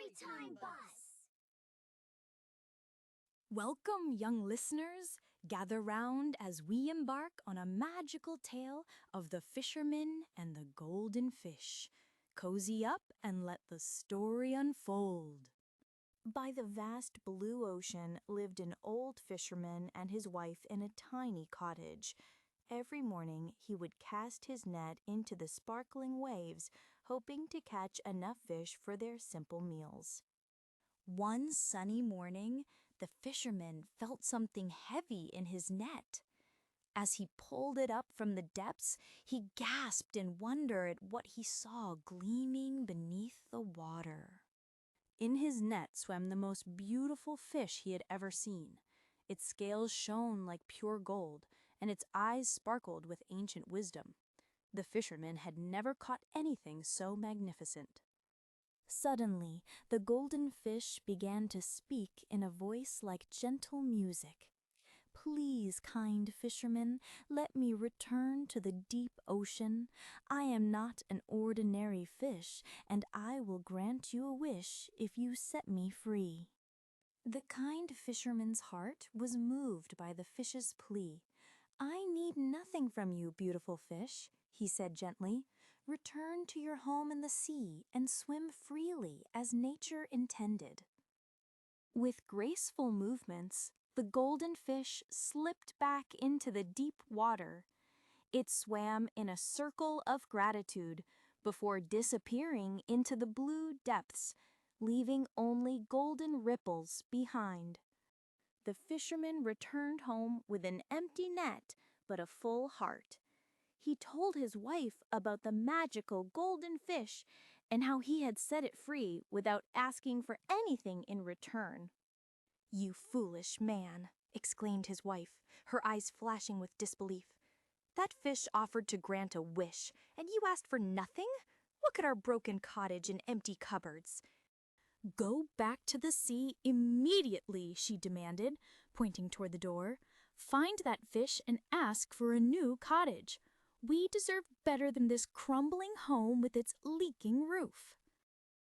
Bedtime Bus. Welcome, young listeners. Gather round as we embark on a magical tale of the fisherman and the golden fish. Cozy up and let the story unfold. By the vast blue ocean lived an old fisherman and his wife in a tiny cottage. Every morning he would cast his net into the sparkling waves, hoping to catch enough fish for their simple meals. One sunny morning, the fisherman felt something heavy in his net. As he pulled it up from the depths, he gasped in wonder at what he saw gleaming beneath the water. In his net swam the most beautiful fish he had ever seen. Its scales shone like pure gold, and its eyes sparkled with ancient wisdom. The fisherman had never caught anything so magnificent. Suddenly, the golden fish began to speak in a voice like gentle music. "Please, kind fisherman, let me return to the deep ocean. I am not an ordinary fish, and I will grant you a wish if you set me free." The kind fisherman's heart was moved by the fish's plea. "I need nothing from you, beautiful fish," he said gently. "Return to your home in the sea and swim freely as nature intended." With graceful movements, the golden fish slipped back into the deep water. It swam in a circle of gratitude before disappearing into the blue depths, leaving only golden ripples behind. The fisherman returned home with an empty net but a full heart. He told his wife about the magical golden fish and how he had set it free without asking for anything in return. "You foolish man," exclaimed his wife, her eyes flashing with disbelief. "That fish offered to grant a wish, and you asked for nothing? Look at our broken cottage and empty cupboards." "Go back to the sea immediately," she demanded, pointing toward the door. "Find that fish and ask for a new cottage. We deserve better than this crumbling home with its leaking roof."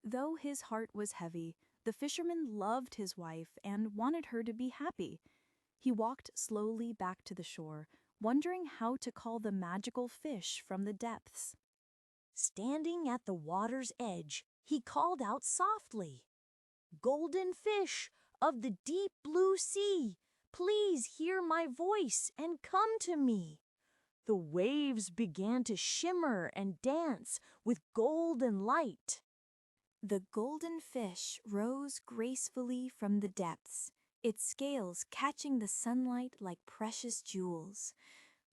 Though his heart was heavy, the fisherman loved his wife and wanted her to be happy. He walked slowly back to the shore, wondering how to call the magical fish from the depths. Standing at the water's edge, he called out softly, "Golden fish of the deep blue sea, please hear my voice and come to me." The waves began to shimmer and dance with golden light. The golden fish rose gracefully from the depths, its scales catching the sunlight like precious jewels.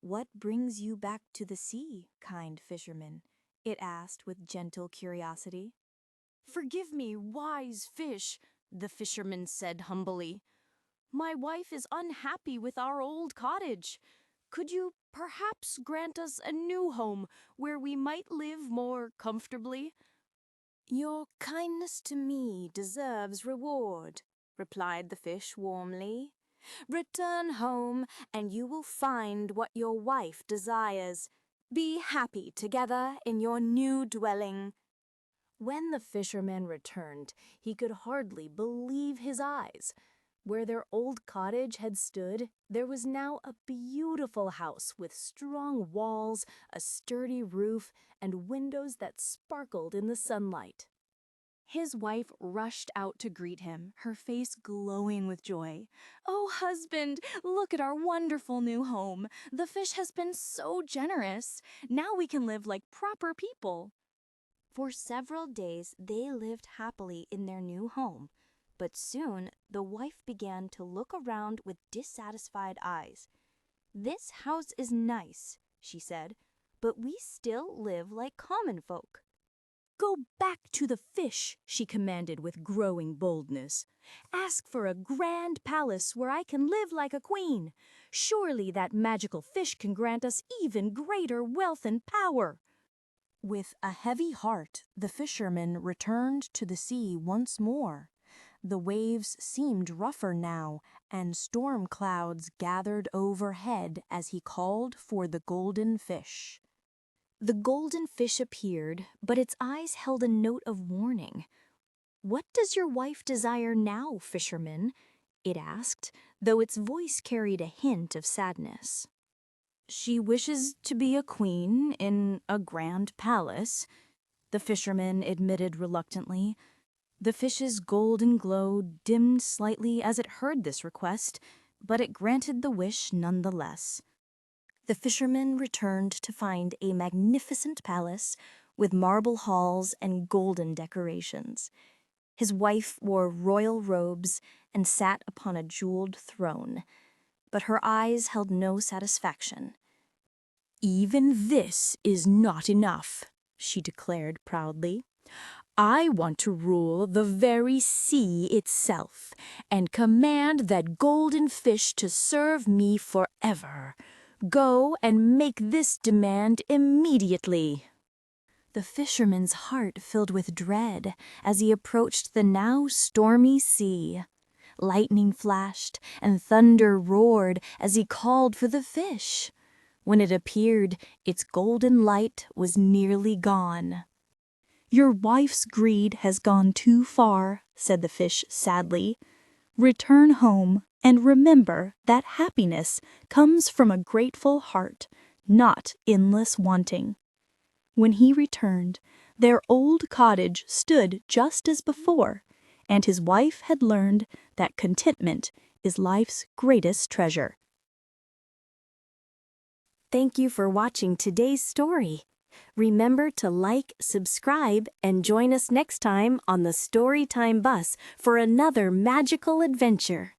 "What brings you back to the sea, kind fisherman?" it asked with gentle curiosity. "Forgive me, wise fish," the fisherman said humbly. "My wife is unhappy with our old cottage. Could you perhaps grant us a new home where we might live more comfortably?" "Your kindness to me deserves reward," replied the fish warmly. "Return home, and you will find what your wife desires. Be happy together in your new dwelling." When the fisherman returned, he could hardly believe his eyes. Where their old cottage had stood, there was now a beautiful house with strong walls, a sturdy roof, and windows that sparkled in the sunlight. His wife rushed out to greet him, her face glowing with joy. "Oh, husband, look at our wonderful new home. The fish has been so generous. Now we can live like proper people." For several days they lived happily in their new home, but soon the wife began to look around with dissatisfied eyes. "This house is nice," she said, "but we still live like common folk." "Go back to the fish," she commanded with growing boldness. "Ask for a grand palace where I can live like a queen. Surely that magical fish can grant us even greater wealth and power." With a heavy heart, the fisherman returned to the sea once more. The waves seemed rougher now, and storm clouds gathered overhead as he called for the golden fish. The golden fish appeared, but its eyes held a note of warning. "What does your wife desire now, Fisherman?" it asked, though its voice carried a hint of sadness. "She wishes to be a queen in a grand palace," the fisherman admitted reluctantly. The fish's golden glow dimmed slightly as it heard this request, but it granted the wish nonetheless. The fisherman returned to find a magnificent palace with marble halls and golden decorations. His wife wore royal robes and sat upon a jeweled throne, but her eyes held no satisfaction. "Even this is not enough," she declared proudly. "I want to rule the very sea itself and command that golden fish to serve me forever. Go and make this demand immediately." The fisherman's heart filled with dread as he approached the now stormy sea. Lightning flashed and thunder roared as he called for the fish. When it appeared, its golden light was nearly gone. "Your wife's greed has gone too far," said the fish sadly. "Return home and remember that happiness comes from a grateful heart, not endless wanting." When he returned, their old cottage stood just as before, and his wife had learned that contentment is life's greatest treasure. Thank you for watching today's story. Remember to like, subscribe, and join us next time on the Storytime Bus for another magical adventure.